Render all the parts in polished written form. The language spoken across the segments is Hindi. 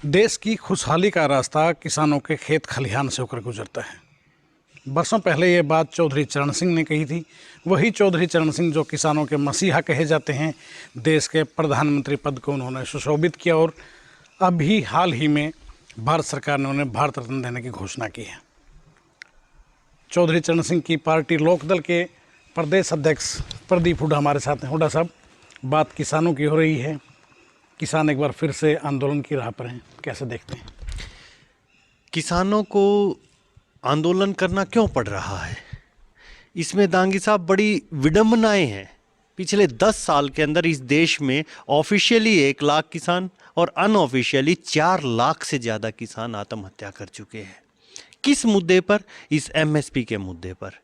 देश की खुशहाली का रास्ता किसानों के खेत खलिहान से होकर गुजरता है। बरसों पहले ये बात चौधरी चरण सिंह ने कही थी। वही चौधरी चरण सिंह जो किसानों के मसीहा कहे जाते हैं। देश के प्रधानमंत्री पद को उन्होंने सुशोभित किया और अभी हाल ही में भारत सरकार ने उन्हें भारत रत्न देने की घोषणा की है। चौधरी चरण सिंह की पार्टी लोकदल के प्रदेश अध्यक्ष प्रदीप हुड्डा हमारे साथ हैं। हुड्डा साहब, बात किसानों की हो रही है। किसान एक बार फिर से आंदोलन की राह पर हैं, कैसे देखते हैं? किसानों को आंदोलन करना क्यों पड़ रहा है, इसमें दांगी साहब बड़ी विडंबनाएं हैं। पिछले 10 साल के अंदर इस देश में ऑफिशियली 1 लाख किसान और अनऑफिशियली 4 लाख से ज़्यादा किसान आत्महत्या कर चुके हैं। किस मुद्दे पर? इस एमएसपी के मुद्दे पर।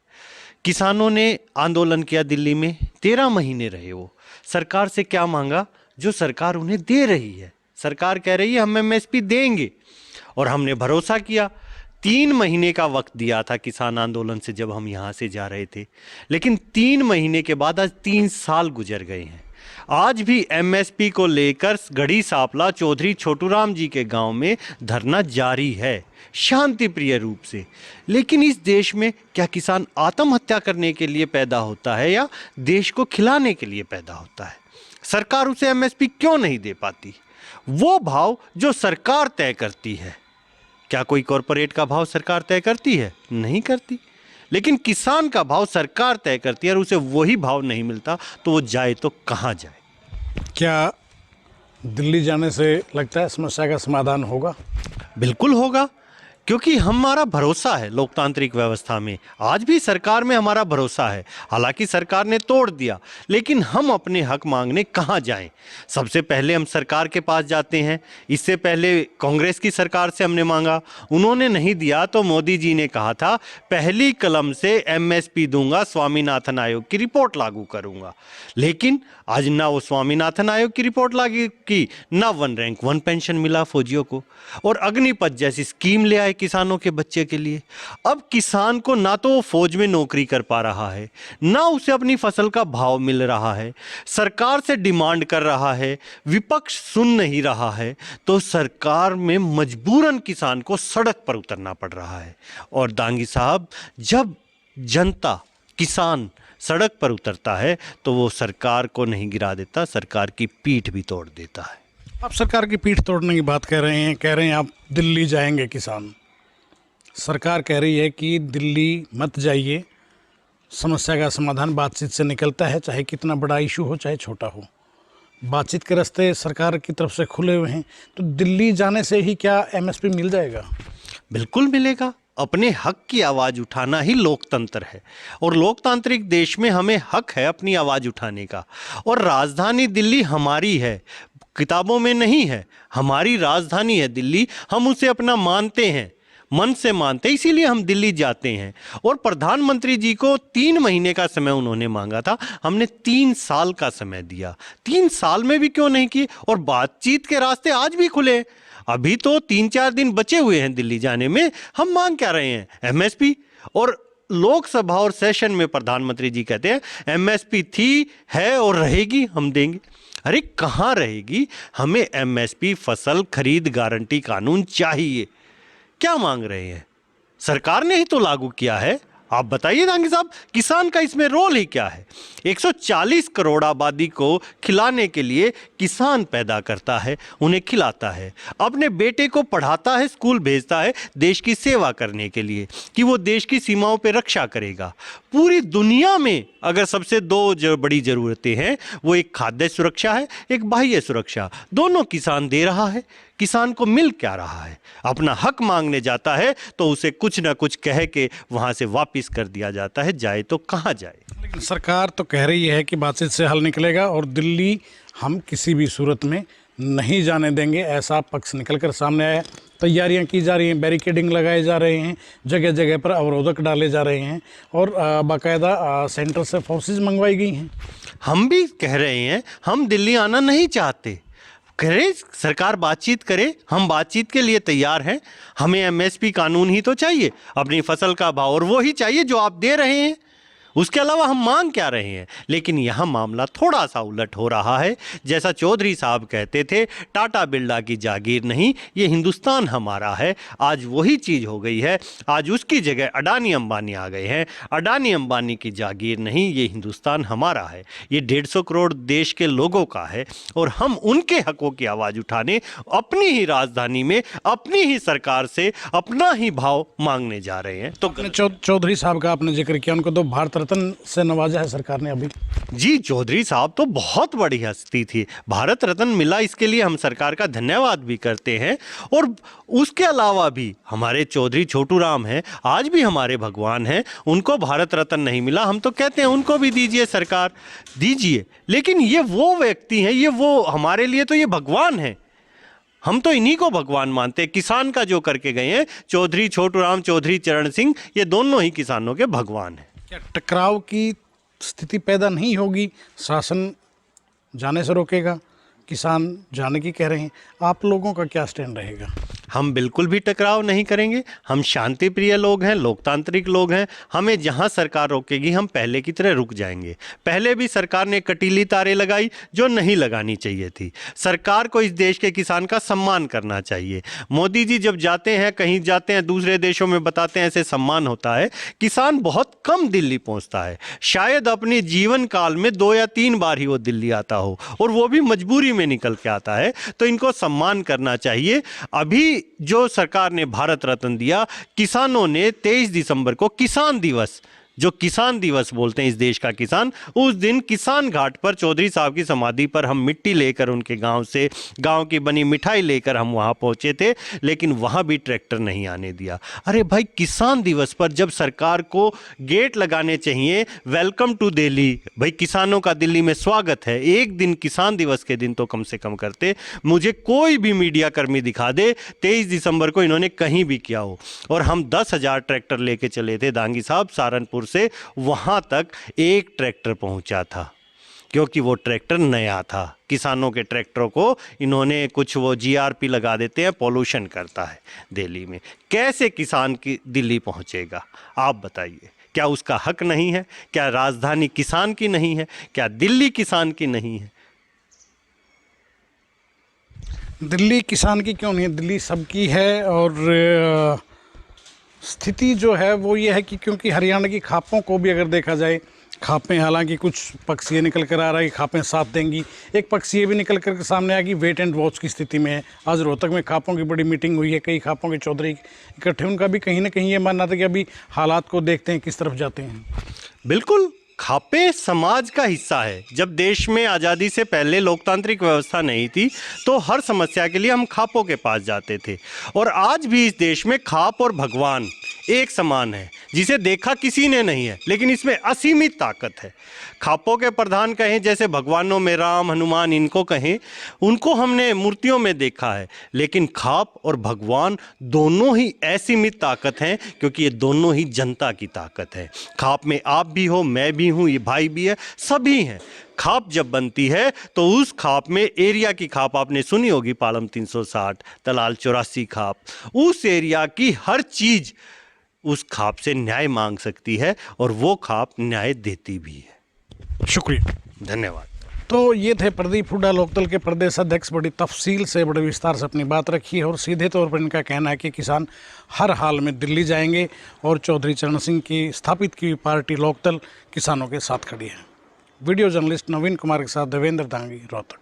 किसानों ने आंदोलन किया दिल्ली में, 13 महीने रहे वो। सरकार से क्या मांगा? जो सरकार उन्हें दे रही है। सरकार कह रही है हम एमएसपी देंगे और हमने भरोसा किया। 3 महीने का वक्त दिया था किसान आंदोलन से जब हम यहाँ से जा रहे थे, लेकिन 3 महीने के बाद आज 3 साल गुजर गए हैं। आज भी एमएसपी को लेकर गढ़ी सांपला चौधरी छोटूराम जी के गांव में धरना जारी है, शांति प्रिय रूप से। लेकिन इस देश में क्या किसान आत्महत्या करने के लिए पैदा होता है या देश को खिलाने के लिए पैदा होता है? सरकार उसे एमएसपी क्यों नहीं दे पाती? वो भाव जो सरकार तय करती है। क्या कोई कॉरपोरेट का भाव सरकार तय करती है? नहीं करती। लेकिन किसान का भाव सरकार तय करती है और उसे वही भाव नहीं मिलता तो वो जाए तो कहाँ जाए? क्या दिल्ली जाने से लगता है समस्या का समाधान होगा? बिल्कुल होगा, क्योंकि हमारा भरोसा है लोकतांत्रिक व्यवस्था में। आज भी सरकार में हमारा भरोसा है। हालांकि सरकार ने तोड़ दिया, लेकिन हम अपने हक मांगने कहाँ जाएं? सबसे पहले हम सरकार के पास जाते हैं। इससे पहले कांग्रेस की सरकार से हमने मांगा, उन्होंने नहीं दिया तो मोदी जी ने कहा था पहली कलम से एमएसपी दूंगा, स्वामीनाथन आयोग की रिपोर्ट लागू करूंगा। लेकिन आज ना वो स्वामीनाथन आयोग की रिपोर्ट लागू की, ना 1 रैंक 1 पेंशन मिला फौजियों को, और अग्निपथ जैसी स्कीम ले आए किसानों के बच्चे के लिए। अब किसान को ना तो वो फौज में नौकरी कर पा रहा है, ना उसे अपनी फसल का भाव मिल रहा है। सरकार से डिमांड कर रहा है, विपक्ष सुन नहीं रहा है, तो सरकार में मजबूरन किसान को सड़क पर उतरना पड़ रहा है। और दांगी साहब, जब जनता किसान सड़क पर उतरता है तो वो सरकार को नहीं गिरा देता, सरकार की पीठ भी तोड़ देता है। आप सरकार की पीठ तोड़ने की बात कह रहे हैं आप दिल्ली जाएंगे किसान। सरकार कह रही है कि दिल्ली मत जाइए, समस्या का समाधान बातचीत से निकलता है, चाहे कितना बड़ा इशू हो चाहे छोटा हो। बातचीत के रास्ते सरकार की तरफ से खुले हुए हैं, तो दिल्ली जाने से ही क्या एमएसपी मिल जाएगा? बिल्कुल मिलेगा। अपने हक की आवाज़ उठाना ही लोकतंत्र है, और लोकतांत्रिक देश में हमें हक है अपनी आवाज़ उठाने का। और राजधानी दिल्ली हमारी है, किताबों में नहीं है। हमारी राजधानी है दिल्ली, हम उसे अपना मानते हैं, मन से मानते हैं, इसीलिए हम दिल्ली जाते हैं। और प्रधानमंत्री जी को 3 महीने का समय उन्होंने मांगा था, हमने 3 साल का समय दिया। 3 साल में भी क्यों नहीं किए? और बातचीत के रास्ते आज भी खुले। अभी तो 3-4 दिन बचे हुए हैं दिल्ली जाने में। हम मांग क्या रहे हैं? एमएसपी। और लोकसभा और सेशन में प्रधानमंत्री जी कहते हैं एमएसपी थी, है और रहेगी, हम देंगे। अरे कहाँ रहेगी? हमें एमएसपी फसल खरीद गारंटी कानून चाहिए। क्या मांग रहे हैं? सरकार ने ही तो लागू किया है। आप बताइए दांगी साहब, किसान का इसमें रोल ही क्या है? 140 करोड़ आबादी को खिलाने के लिए किसान पैदा करता है, उन्हें खिलाता है, अपने बेटे को पढ़ाता है, स्कूल भेजता है देश की सेवा करने के लिए कि वो देश की सीमाओं पे रक्षा करेगा। पूरी दुनिया में अगर सबसे 2 बड़ी ज़रूरतें हैं, वो एक खाद्य सुरक्षा है, एक बाह्य सुरक्षा। दोनों किसान दे रहा है। किसान को मिल क्या रहा है? अपना हक मांगने जाता है तो उसे कुछ ना कुछ कह के वहाँ से वापस कर दिया जाता है, जाए तो कहाँ जाए? लेकिन सरकार तो कह रही है कि बातचीत से हल निकलेगा और दिल्ली हम किसी भी सूरत में नहीं जाने देंगे, ऐसा पक्ष निकलकर सामने आया। तैयारियां की जा रही हैं, बैरिकेडिंग लगाए जा रहे हैं, जगह जगह पर अवरोधक डाले जा रहे हैं और बाकायदा सेंटर से फोर्सेस मंगवाई गई हैं। हम भी कह रहे हैं हम दिल्ली आना नहीं चाहते। कह रहे सरकार बातचीत करे, हम बातचीत के लिए तैयार हैं। हमें एमएसपी कानून ही तो चाहिए, अपनी फसल का भाव, और वो ही चाहिए जो आप दे रहे हैं। उसके अलावा हम मांग क्या रहे हैं। लेकिन यहाँ मामला थोड़ा सा उलट हो रहा है। जैसा चौधरी साहब कहते थे, टाटा बिरला की जागीर नहीं, ये हिंदुस्तान हमारा है, आज वही चीज़ हो गई है। आज उसकी जगह अडानी अंबानी आ गए हैं। अडानी अंबानी की जागीर नहीं, ये हिंदुस्तान हमारा है, ये 150 करोड़ देश के लोगों का है और हम उनके हकों की आवाज़ उठाने अपनी ही राजधानी में अपनी ही सरकार से अपना ही भाव मांगने जा रहे हैं। तो चौधरी साहब का आपने जिक्र किया, उनको तो भारत रत्न से नवाजा है सरकार ने अभी। जी, चौधरी साहब तो बहुत बड़ी हस्ती थी, भारत रत्न मिला, इसके लिए हम सरकार का धन्यवाद भी करते हैं। और उसके अलावा भी हमारे चौधरी छोटू राम हैं, आज भी हमारे भगवान हैं, उनको भारत रत्न नहीं मिला, हम तो कहते हैं उनको भी दीजिए, सरकार दीजिए। लेकिन ये वो व्यक्ति हैं, ये वो हमारे लिए तो ये भगवान हैं, हम तो इन्हीं को भगवान मानते हैं। किसान का जो करके गए हैं चौधरी छोटू राम, चौधरी चरण सिंह, ये दोनों ही किसानों के भगवान हैं। क्या टकराव की स्थिति पैदा नहीं होगी? शासन जाने से रोकेगा, किसान जाने की कह रहे हैं, आप लोगों का क्या स्टैंड रहेगा? हम बिल्कुल भी टकराव नहीं करेंगे। हम शांति प्रिय लोग हैं, लोकतांत्रिक लोग हैं। हमें जहां सरकार रोकेगी हम पहले की तरह रुक जाएंगे। पहले भी सरकार ने कटीली तारें लगाई जो नहीं लगानी चाहिए थी। सरकार को इस देश के किसान का सम्मान करना चाहिए। मोदी जी जब जाते हैं, कहीं जाते हैं, दूसरे देशों में बताते हैं ऐसे सम्मान होता है। किसान बहुत कम दिल्ली पहुंचता है, शायद अपने जीवन काल में 2 या 3 बार ही वो दिल्ली आता हो, और वो भी मजबूरी में निकल के आता है। तो इनको सम्मान करना चाहिए। अभी जो सरकार ने भारत रत्न दिया, किसानों ने 23 दिसंबर को किसान दिवस, जो किसान दिवस बोलते हैं इस देश का किसान, उस दिन किसान घाट पर चौधरी साहब की समाधि पर हम मिट्टी लेकर उनके गांव से, गांव की बनी मिठाई लेकर हम वहां पहुंचे थे, लेकिन वहां भी ट्रैक्टर नहीं आने दिया। अरे भाई, किसान दिवस पर जब सरकार को गेट लगाने चाहिए, वेलकम टू दिल्ली, भाई किसानों का दिल्ली में स्वागत है, एक दिन किसान दिवस के दिन तो कम से कम करते। मुझे कोई भी मीडिया कर्मी दिखा दे 23 दिसंबर को इन्होंने कहीं भी किया हो। और हम 10,000 ट्रैक्टर लेके चले थे दांगी साहब, सहारनपुर से वहां तक एक ट्रैक्टर पहुंचा था, क्योंकि वो ट्रैक्टर नया था। किसानों के ट्रैक्टरों को इन्होंने कुछ वो जीआरपी लगा देते हैं, पॉल्यूशन करता है दिल्ली में। कैसे किसान की दिल्ली पहुंचेगा आप बताइए? क्या उसका हक नहीं है? क्या राजधानी किसान की नहीं है? क्या दिल्ली किसान की नहीं है? दिल्ली किसान की क्यों नहीं है? दिल्ली सबकी है। और स्थिति जो है वो ये है कि क्योंकि हरियाणा की खापों को भी अगर देखा जाए, खापें हालांकि कुछ पक्ष ये निकल कर आ रहा है कि खापें साथ देंगी, एक पक्ष ये भी निकल कर सामने आया कि वेट एंड वॉच की स्थिति में है। आज रोहतक में खापों की बड़ी मीटिंग हुई है, कई खापों के चौधरी इकट्ठे, उनका भी कहीं ना कहीं ये मानना था कि अभी हालात को देखते हैं किस तरफ जाते हैं। बिल्कुल, खापे समाज का हिस्सा है। जब देश में आज़ादी से पहले लोकतांत्रिक व्यवस्था नहीं थी तो हर समस्या के लिए हम खापों के पास जाते थे। और आज भी इस देश में खाप और भगवान एक समान है, जिसे देखा किसी ने नहीं है, लेकिन इसमें असीमित ताकत है। खापों के प्रधान कहें, जैसे भगवानों में राम, हनुमान, इनको कहें, उनको हमने मूर्तियों में देखा है, लेकिन खाप और भगवान दोनों ही असीमित ताकत हैं, क्योंकि ये दोनों ही जनता की ताकत है। खाप में आप भी हो, मैं भी हूँ, ये भाई भी है, सभी हैं। खाप जब बनती है तो उस खाप में, एरिया की खाप आपने सुनी होगी, पालम 360, तलाल 84 खाप, उस एरिया की हर चीज उस खाप से न्याय मांग सकती है और वो खाप न्याय देती भी है। शुक्रिया, धन्यवाद। तो ये थे प्रदीप हुड्डा, लोकदल के प्रदेश अध्यक्ष। बड़ी तफसील से, बड़े विस्तार से अपनी बात रखी है और सीधे तौर पर इनका कहना है कि किसान हर हाल में दिल्ली जाएंगे और चौधरी चरण सिंह की स्थापित की पार्टी लोकदल किसानों के साथ खड़ी है। वीडियो जर्नलिस्ट नवीन कुमार के साथ देवेंद्र दांगी, रोहतक।